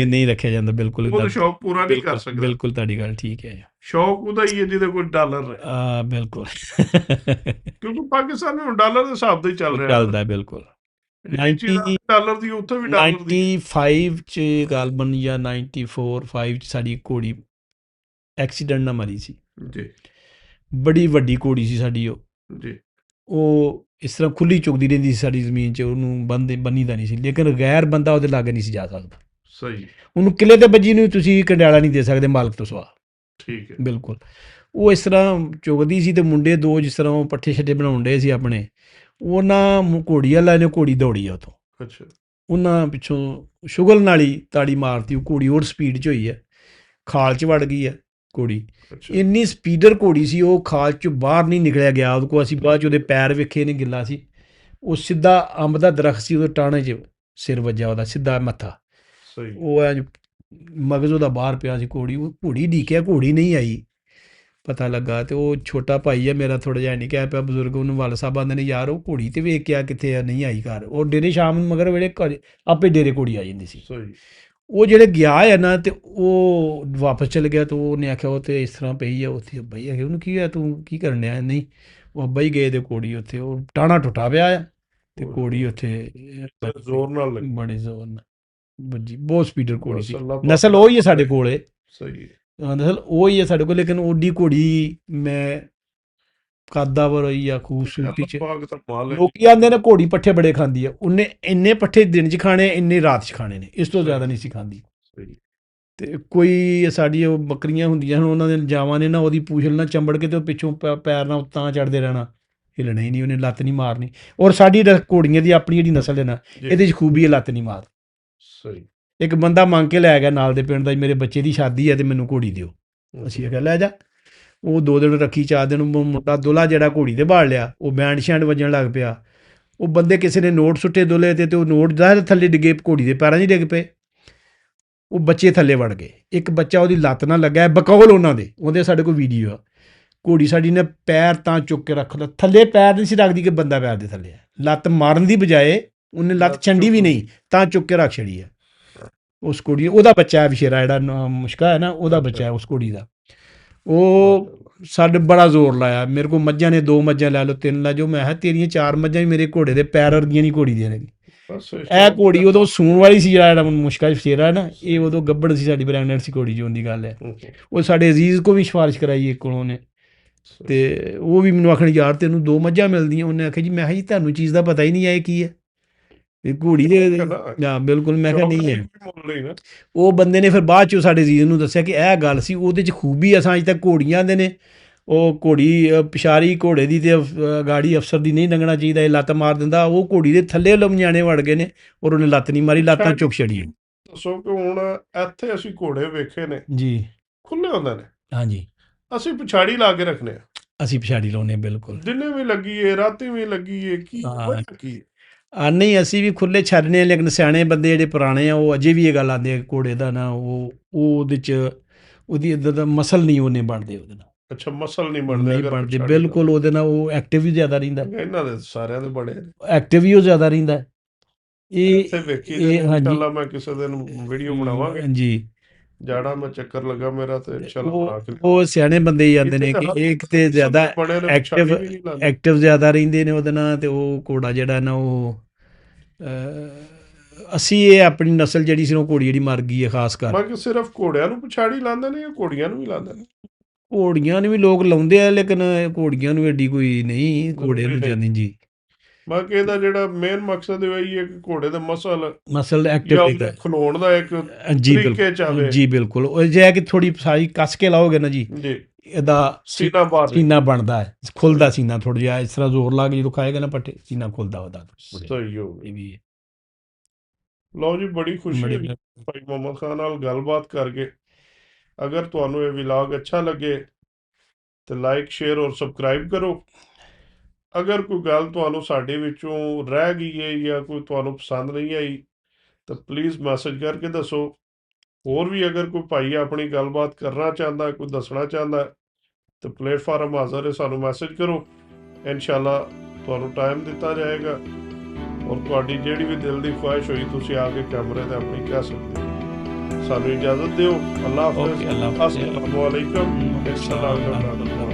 ਨਹੀਂ ਰੱਖਿਆ ਜਾਂਦਾ, ਬਿਲਕੁਲ ਉਹ ਸ਼ੌਕ ਪੂਰਾ ਨਹੀਂ ਕਰ ਸਕਦਾ। ਬਿਲਕੁਲ ਤੁਹਾਡੀ ਗੱਲ ਠੀਕ ਹੈ, ਸ਼ੌਕ ਉਹਦਾ ਹੀ ਹੈ ਜਿਹਦੇ ਕੋਲ ਡਾਲਰ ਰਹੇ। ਬਿਲਕੁਲ ਕਿਉਂਕਿ ਪਾਕਿਸਤਾਨ ਨੂੰ ਡਾਲਰ ਦੇ ਹਿਸਾਬ ਤੇ ਚੱਲਦਾ। ਬਿਲਕੁਲ ਡਾਲਰ ਦੀ ਉੱਥੇ ਵੀ ਡਾਲਰ ਦੀ 95 ਚ ਗਾਲਬਨ ਜਾਂ 94-5 ਚ ਸਾਡੀ ਘੋੜੀ ਐਕਸੀਡੈਂਟ ਨਾਲ ਮਰੀ ਸੀ ਜੀ। ਬੜੀ ਵੱਡੀ ਘੋੜੀ ਸੀ ਸਾਡੀ ਉਹ ਜੀ। ਉਹ ਇਸ ਤਰ੍ਹਾਂ ਖੁੱਲੀ ਚੁਗਦੀ ਰਹਿੰਦੀ ਸੀ ਸਾਡੀ ਜ਼ਮੀਨ 'ਚ, ਉਹਨੂੰ ਬੰਨੀਦਾ ਨਹੀਂ ਸੀ, ਲੇਕਿਨ ਗੈਰ ਬੰਦਾ ਉਹਦੇ ਲਾਗੇ ਨਹੀਂ ਸੀ ਜਾ ਸਕਦਾ। ਸਹੀ। ਉਹਨੂੰ ਕਿਲੇ ਤੇ ਬੱਜੀ ਨੂੰ ਤੁਸੀਂ ਕੰਡਿਆਲਾ ਨਹੀਂ ਦੇ ਸਕਦੇ ਮਾਲਕ ਤੋਂ ਸਵਾ। ਠੀਕ ਹੈ। ਬਿਲਕੁਲ। ਉਹ ਇਸ ਤਰ੍ਹਾਂ ਚੁਗਦੀ ਸੀ ਤੇ ਮੁੰਡੇ 2 ਜਿਸ ਤਰ੍ਹਾਂ ਉਹ ਪੱਠੇ ਛੱਡੇ ਬਣਾਉਣ ਡੇ ਸੀ ਆਪਣੇ, ਉਹਨਾਂ ਘੋੜੀ ਵਾਲਾ ਨੇ ਘੋੜੀ ਦੌੜੀ ਆ ਉੱਥੋਂ। ਅੱਛਾ। ਉਹਨਾਂ ਪਿੱਛੋਂ ਸ਼ੁਗਲ ਨਾਲ ਹੀ ਤਾੜੀ ਮਾਰਤੀ, ਉਹ ਘੋੜੀ ਹੋਰ ਸਪੀਡ 'ਚ ਹੋਈ ਹੈ, ਖਾਲ 'ਚ ਵੜ ਗਈ ਹੈ ਘੋੜੀ। ਇੰਨੀ ਸਪੀਡਰ ਘੋੜੀ ਸੀ, ਉਹ ਖਾਲ 'ਚੋਂ ਬਾਹਰ ਨਹੀਂ ਨਿਕਲਿਆ ਗਿਆ ਉਹਦੇ ਕੋਲ। ਅਸੀਂ ਬਾਅਦ 'ਚ ਉਹਦੇ ਪੈਰ ਵੇਖੇ ਨੇ, ਗਿੱਲਾ ਸੀ। ਉਹ ਸਿੱਧਾ ਅੰਬ ਦਾ ਦਰਖਤ ਸੀ, ਉਹਦੇ ਟਾਣੇ 'ਚ ਸਿਰ ਵੱਜਾ ਉਹਦਾ, ਸਿੱਧਾ ਮੱਥਾ। ਉਹ ਮਗਜ਼ ਉਹਦਾ ਬਾਹਰ ਪਿਆ ਸੀ। ਉਹ ਘੋੜੀ ਡੀਕਿਆ, ਘੋੜੀ ਨਹੀਂ ਆਈ। ਪਤਾ ਲੱਗਾ ਤੇ ਉਹ ਛੋਟਾ ਭਾਈ ਹੈ ਮੇਰਾ, ਥੋੜ੍ਹਾ ਜਿਹਾ ਨਹੀਂ ਕਹਿ ਪਿਆ ਬਜ਼ੁਰਗ, ਉਹਨੂੰ ਵਾਲ ਸਾਹਿਬ ਆਉਂਦੇ ਨੇ ਯਾਰ ਉਹ ਘੋੜੀ ਤੇ ਵੇਖ ਕੇ ਆ ਕਿੱਥੇ ਆ, ਨਹੀਂ ਆਈ ਘਰ। ਉਹ ਡੇਰੇ ਸ਼ਾਮ ਨੂੰ ਮਗਰ ਵੇਲੇ ਘਰ ਆਪੇ ਡੇਰੇ ਘੋੜੀ ਆ ਜਾਂਦੀ ਸੀ। ਉਹ ਜਿਹੜੇ ਗਿਆ ਹੈ ਨਾ ਤੇ ਉਹ ਵਾਪਸ ਚਲ ਗਿਆ, ਤੇ ਉਹਨੇ ਆਖਿਆ ਉਹ ਤੇ ਇਸ ਤਰ੍ਹਾਂ ਪਈ ਆ ਉੱਥੇ। ਅੱਬਾ ਹੀ ਆ ਉਹਨੂੰ ਕੀ ਹੋਇਆ, ਤੂੰ ਕੀ ਕਰਨ ਡਿਆ? ਨਹੀਂ, ਉਹ ਅੱਬਾ ਹੀ ਗਏ ਤੇ ਘੋੜੀ ਉੱਥੇ ਉਹ ਟਾਣਾ ਟੁੱਟਾ ਪਿਆ ਆ ਤੇ ਘੋੜੀ ਉੱਥੇ ਜ਼ੋਰ ਨਾਲ ਲੱਗੀ, ਬੜੇ ਜ਼ੋਰ ਨਾਲ ਵੱਜੀ। ਬਹੁਤ ਸਪੀਡਰ ਘੋੜੀ ਸੀ। ਨਸਲ ਉਹ ਹੀ ਹੈ ਸਾਡੇ ਕੋਲ। ਸਹੀ। ਨਸਲ ਉਹ ਹੀ ਹੈ ਸਾਡੇ ਕੋਲ, ਲੇਕਿਨ ਓਡੀ ਘੋੜੀ ਮੈਂ ਕਾਦਾਵਰ ਹੋਈ ਆ ਖੂਬਸੂਰਤੀ 'ਚ। ਲੋਕੀ ਆਉਂਦੇ ਨੇ ਘੋੜੀ ਪੱਠੇ ਬੜੇ ਖਾਂਦੀ ਆ, ਉਹਨੇ ਇੰਨੇ ਪੱਠੇ ਦਿਨ 'ਚ ਖਾਣੇ, ਇੰਨੇ ਰਾਤ 'ਚ ਖਾਣੇ ਨੇ, ਇਸ ਤੋਂ ਜ਼ਿਆਦਾ ਨਹੀਂ ਸੀ ਖਾਂਦੀ। ਤੇ ਕੋਈ ਸਾਡੀ ਉਹ ਬੱਕਰੀਆਂ ਹੁੰਦੀਆਂ ਹਨ, ਉਹਨਾਂ ਦੇ ਜਾਵਾਂ ਨੇ ਨਾ ਉਹਦੀ ਪੂਛਲ ਨਾਲ ਚੰਬੜ ਕੇ ਤੇ ਉਹ ਪਿੱਛੋਂ ਪੈਰ ਨਾਲ ਉੱਤਾਂ ਚੜ੍ਹਦੇ ਰਹਿਣਾ, ਹਿੱਲਣਾ ਹੀ ਨਹੀਂ, ਉਹਨੇ ਲੱਤ ਨਹੀਂ ਮਾਰਨੀ। ਔਰ ਸਾਡੀ ਘੋੜੀਆਂ ਦੀ ਆਪਣੀ ਜਿਹੜੀ ਨਸਲ ਹੈ ਨਾ, ਇਹਦੇ 'ਚ ਖੂਬੀ ਹੈ, ਲੱਤ ਨਹੀਂ ਮਾਰ। ਸਹੀ। ਇੱਕ ਬੰਦਾ ਮੰਗ ਕੇ ਲੈ ਗਿਆ ਨਾਲ ਦੇ ਪਿੰਡ ਦਾ, ਮੇਰੇ ਬੱਚੇ ਦੀ ਸ਼ਾਦੀ ਹੈ ਤੇ ਮੈਨੂੰ ਘੋੜੀ ਦਿਓ। ਅਸੀਂ ਆਖਿਆ ਲੈ ਜਾ। ਉਹ 2 ਦਿਨ ਰੱਖੀ, 4 ਦਿਨ ਮੁੰਡਾ ਦੁਲਾ ਜਿਹੜਾ ਘੋੜੀ ਤੇ ਬਾੜ ਲਿਆ, ਉਹ ਬੈਂਡ ਸ਼ੈਂਡ ਵੱਜਣ ਲੱਗ ਪਿਆ। ਉਹ ਬੰਦੇ ਕਿਸੇ ਨੇ ਨੋਟ ਸੁੱਟੇ ਦੁਲੇ ਤੇ ਉਹ ਨੋਟ ਜ਼ਾਹਿਰ ਥੱਲੇ ਡਿੱਗੇ, ਘੋੜੀ ਦੇ ਪੈਰਾਂ 'ਚ ਡਿੱਗ ਪਏ। ਉਹ ਬੱਚੇ ਥੱਲੇ ਵੜ ਗਏ। ਇੱਕ ਬੱਚਾ ਉਹਦੀ ਲੱਤ ਨਾਲ ਲੱਗਾ, ਬਕੌਲ ਉਹਨਾਂ ਦੇ, ਉਹਦੇ ਸਾਡੇ ਕੋਲ ਵੀਡੀਓ ਆ। ਘੋੜੀ ਸਾਡੀ ਨੇ ਪੈਰ ਤਾਂ ਚੁੱਕ ਕੇ ਰੱਖ ਲਿਆ, ਥੱਲੇ ਪੈਰ ਨਹੀਂ ਸੀ ਰੱਖਦੀ ਕਿ ਬੰਦਾ ਪੈਰ ਦੇ ਥੱਲੇ। ਲੱਤ ਮਾਰਨ ਦੀ ਬਜਾਏ ਉਹਨੇ ਲੱਤ ਛੰਡੀ ਵੀ ਨਹੀਂ, ਤਾਂ ਚੁੱਕ ਕੇ ਰੱਖ ਛੜੀ ਹੈ ਉਸ ਘੋੜੀ। ਉਹਦਾ ਬੱਚਾ ਹੈ ਵਿਸ਼ੇਰਾ, ਜਿਹੜਾ ਮੁਸ਼ਕਾ ਹੈ ਨਾ, ਉਹਦਾ ਬੱਚਾ ਹੈ ਉਸ ਘੋੜੀ ਦਾ। ਉਹ ਸਾਡੇ ਬੜਾ ਜ਼ੋਰ ਲਾਇਆ। ਮੇਰੇ ਕੋਲ ਮੱਝਾਂ ਨੇ, 2 ਮੱਝਾਂ ਲੈ ਲਓ, 3 ਲੈ ਜਾਓ। ਮੈਂ ਕਿਹਾ ਤੇਰੀਆਂ 4 ਮੱਝਾਂ ਵੀ ਮੇਰੇ ਘੋੜੇ ਦੇ ਪੈਰ ਵਰਗੀਆਂ ਨਹੀਂ ਘੋੜੀ ਦੀਆਂ ਨੇ। ਇਹ ਘੋੜੀ ਉਦੋਂ ਸੂਣ ਵਾਲੀ ਸੀ, ਜਿਹੜਾ ਮੁਸ਼ਕਾ ਵਿਸ਼ੇਰਾ ਹੈ ਨਾ, ਇਹ ਉਦੋਂ ਗੱਭਣ ਸੀ, ਸਾਡੀ ਪ੍ਰੈਗਨੈਂਟ ਸੀ ਘੋੜੀ, ਜੋ ਦੀ ਗੱਲ ਹੈ। ਉਹ ਸਾਡੇ ਅਜ਼ੀਜ਼ ਕੋ ਵੀ ਸਿਫਾਰਿਸ਼ ਕਰਾਈ ਇੱਕ ਕੋਲੋਂ ਨੇ, ਤੇ ਉਹ ਵੀ ਮੈਨੂੰ ਆਖਣ ਯਾਰ ਤੈਨੂੰ 2 ਮੱਝਾਂ ਮਿਲਦੀਆਂ। ਉਹਨੇ ਆਖਿਆ ਜੀ, ਮੈਂ ਕਿਹਾ ਜੀ ਤੁਹਾਨੂੰ ਚੀਜ਼ ਦਾ ਪਤਾ ਹੀ ਨਹੀਂ ਹੈ ਕੀ ਹੈ ਘੋੜੀ ਦੇ। ਹਾਂ ਬਿਲਕੁਲ, ਮੈਂ ਕਿਹਾ ਨਹੀਂ ਹੈ। ਉਹ ਬੰਦੇ ਨੇ ਫਿਰ ਬਾਅਦ 'ਚ ਸਾਡੇ ਅਜ਼ੀਜ਼ ਨੂੰ ਦੱਸਿਆ ਕਿ ਇਹ ਗੱਲ ਸੀ, ਉਹਦੇ 'ਚ ਖੂਬੀ। ਅਸਾਂ ਅੱਜ ਤੱਕ ਘੋੜੀਆਂ ਦੇ ਨੇ ਉਹ ਘੋੜੀ ਪਿਸ਼ਾਰੀ ਘੋੜੇ ਦੀ ਤੇ ਗਾੜੀ ਅਫਸਰ ਦੀ ਨਹੀਂ ਲੰਘਣਾ ਚਾਹੀਦਾ, ਇਹ ਲੱਤ ਮਾਰ ਦਿੰਦਾ। ਉਹ ਘੋੜੀ ਦੇ ਥੱਲੇ ਲਮਜਾਣੇ ਵੜ ਗਏ ਨੇ ਔਰ ਉਹਨੇ ਲੱਤ ਨਹੀਂ ਮਾਰੀ, ਲੱਤਾਂ ਚੁੱਕ ਛੜੀ। ਦੱਸੋ ਕਿ ਹੁਣ ਇੱਥੇ ਅਸੀਂ ਘੋੜੇ ਵੇਖੇ ਨੇ ਜੀ, ਖੁੱਲੇ ਹੁੰਦੇ ਨੇ, ਹਾਂਜੀ, ਅਸੀਂ ਪਿਛਾੜੀ ਲਾ ਕੇ ਰੱਖਨੇ ਆ, ਅਸੀਂ ਪਿਛਾੜੀ ਲਾਉਂਦੇ ਬਿਲਕੁਲ। ਦਿਨੇ ਵੀ ਲੱਗੀ ਏ ਰਾਤੀ ਵੀ ਲੱਗੀ ਏ, ਕੀ ਵਜ੍ਹਾ ਕੀ? ਨਹੀਂ, ਅਸੀਂ ਵੀ ਖੁੱਲੇ ਛੱਡਨੇ ਆ, ਲੇਕਿਨ ਸਿਆਣੇ ਬੰਦੇ ਜਿਹੜੇ ਪੁਰਾਣੇ ਆ ਉਹ ਅਜੇ ਵੀ ਇਹ ਗੱਲ ਆਉਂਦੇ ਆ ਘੋੜੇ ਦਾ ਨਾ ਉਹ ਉਹਦੇ 'ਚ ਉਹਦੀ ਇੱਦਾਂ ਦਾ ਮਸਲ ਨਹੀਂ ਉਹਨੇ ਬਣਦੇ ਉਹਦੇ ਨਾਲ। ਅੱਛਾ, ਮਸਲ ਨਹੀਂ ਬਣਦੇ ਨਹੀਂ ਅਗਰ ਬਣਦੇ ਪਿਛਾੜੀ ਬਿਲਕੁਲ, ਉਹਦੇ ਨਾਲ ਉਹ ਐਕਟਿਵ ਵੀ ਜ਼ਿਆਦਾ ਰਹਿੰਦਾ, ਲਾ- ਇਹਨਾਂ ਦੇ ਸਾਰਿਆਂ ਦੇ ਬੜੇ ਨੇ। ਐਕਟਿਵ ਵੀ ਉਹ ਜ਼ਿਆਦਾ ਰਹਿੰਦਾ। ਇੱਥੇ ਵੇਖੀ ਇਹ ਤੇ ਹਾਂਜੀ ਇਨਸ਼ਾਅੱਲਾ ਮੈਂ ਕਿਸੇ ਦਿਨ ਵੀਡੀਓ ਬਣਾਵਾਂਗੇ, ਜੀ। ਜਾੜਾ ਮੈਂ ਚੱਕਰ ਲੱਗਾ ਮੇਰਾ ਤੇ ਇਨਸ਼ਾਅੱਲਾ ਬਣਾ ਕੇ ਉਹ ਸਿਆਣੇ ਬੰਦੇ ਹੀ ਆਉਂਦੇ ਨੇ ਕਿ ਇੱਕ ਤੇ ਜ਼ਿਆਦਾ ਬਣੇ ਨੇ, ਐਕਟਿਵ ਪਿਛਾੜੀ ਵੀ ਨਹੀਂ ਲਾਉਂਦੇ। ਐਕਟਿਵ ਜ਼ਿਆਦਾ ਰਹਿੰਦੇ ਨੇ ਉਹਦੇ ਨਾਲ, ਤੇ ਉਹ ਘੋੜਾ ਜਿਹੜਾ ਨਾ ਉਹ ਅਸੀਂ ਇਹ ਆਪਣੀ ਨਸਲ ਜਿਹੜੀ ਸੀ ਉਹ ਘੋੜੀ ਜਿਹੜੀ ਮਰ ਗਈ ਹੈ ਖਾਸ ਕਰ। ਮੈਂ ਕਿ ਸਿਰਫ ਘੋੜਿਆਂ ਨੂੰ ਪਿਛਾੜੀ ਲਾਉਂਦੇ ਨੇ ਜਾਂ ਘੋੜੀਆਂ ਨੂੰ ਵੀ ਲਾਉਂਦੇ ਨੇ? ਘੋੜੀਆਂ ਨੂੰ ਵੀ ਲੋਕ ਲਾਉਂਦੇ ਆ, ਲੇਕਿਨ ਘੋੜੀਆਂ ਨੂੰ ਐਡੀ ਕੋਈ ਨਹੀਂ, ਘੋੜੇ ਨੂੰ ਜਾਂਦੀ ਜੀ। ਮੈਂ ਕਿ ਇਹਦਾ ਜਿਹੜਾ ਮੇਨ ਮਕਸਦ ਇਹ ਹੀ ਹੈ ਕਿ ਘੋੜੇ ਦੇ ਮਸਲ ਐਕਟਿਵ ਜਾਂ ਰਹਿੰਦਾ ਉਹਦੇ ਖਲੋਣ ਦਾ ਇੱਕ ਜੀ, ਤਰੀਕੇ ਚ ਆਵੇ। ਬਿਲਕੁਲ ਜੀ, ਬਿਲਕੁਲ। ਉਹ ਜੇ ਕਿ ਥੋੜੀ ਸਾਰੀ ਕੱਸ ਕੇ ਲਾਓਗੇ ਨਾ ਜੀ, ਜੀ, ਇਹਦਾ ਸੀਨਾ ਬਾਹਰ ਸੀਨਾ ਬਣਦਾ ਹੈ, ਖੁੱਲਦਾ ਸੀਨਾ ਥੋੜਾ ਜਿਹਾ, ਇਸ ਤਰ੍ਹਾਂ ਜ਼ੋਰ ਲਾ ਕੇ ਜਦੋਂ ਖਾਏਗਾ ਨਾ ਪੱਠੇ, ਸੀਨਾ ਖੁੱਲਦਾ ਉਹਦਾ। ਸਹੀ ਹੋ ਗਿਆ। ਇਹ ਵੀ ਹੈ। ਲਓ ਜੀ, ਬੜੀ ਖੁਸ਼ੀ ਹੋਈ ਭਾਈ ਮੁਹੰਮਦ ਖਾਨ ਨਾਲ ਗੱਲਬਾਤ ਕਰਕੇ। ਅਗਰ ਤੁਹਾਨੂੰ ਇਹ ਵਲੌਗ ਅੱਛਾ ਲੱਗੇ ਤੇ ਲਾਈਕ, ਸ਼ੇਅਰ ਔਰ ਸਬਸਕ੍ਰਾਈਬ ਕਰੋ। ਅਗਰ ਕੋਈ ਗੱਲ ਤੁਹਾਨੂੰ ਸਾਡੇ ਵਿੱਚੋਂ ਰਹਿ ਗਈ ਹੈ ਜਾਂ ਕੋਈ ਤੁਹਾਨੂੰ ਪਸੰਦ ਨਹੀਂ ਆਈ ਤਾਂ ਪਲੀਜ਼ ਮੈਸੇਜ ਕਰਕੇ ਦੱਸੋ। ਹੋਰ ਵੀ ਅਗਰ ਕੋਈ ਭਾਈ ਆਪਣੀ ਗੱਲਬਾਤ ਕਰਨਾ ਚਾਹੁੰਦਾ, ਕੋਈ ਦੱਸਣਾ ਚਾਹੁੰਦਾ ਤਾਂ ਪਲੇਟਫਾਰਮ ਹਾਜ਼ਰ ਹੈ, ਸਾਨੂੰ ਮੈਸੇਜ ਕਰੋ। ਇਨਸ਼ਾਅੱਲਾ ਤੁਹਾਨੂੰ ਟਾਈਮ ਦਿੱਤਾ ਜਾਏਗਾ ਔਰ ਤੁਹਾਡੀ ਜਿਹੜੀ ਵੀ ਦਿਲ ਦੀ ਖੁਆਇਸ਼ ਹੋਈ ਤੁਸੀਂ ਆ ਕੇ ਕੈਮਰੇ ਤੇ ਆਪਣੀ ਕਹਿ ਸਕਦੇ ਹੋ। ਸਾਨੂੰ ਇਜਾਜ਼ਤ ਦਿਓ। ਅੱਲਾਹ ਹਾਫਿਜ਼। ਅੱਲਾਹ ਹਾਫਿਜ਼। ਅਸਲਾਮੁਅਲੈਕੁਮ।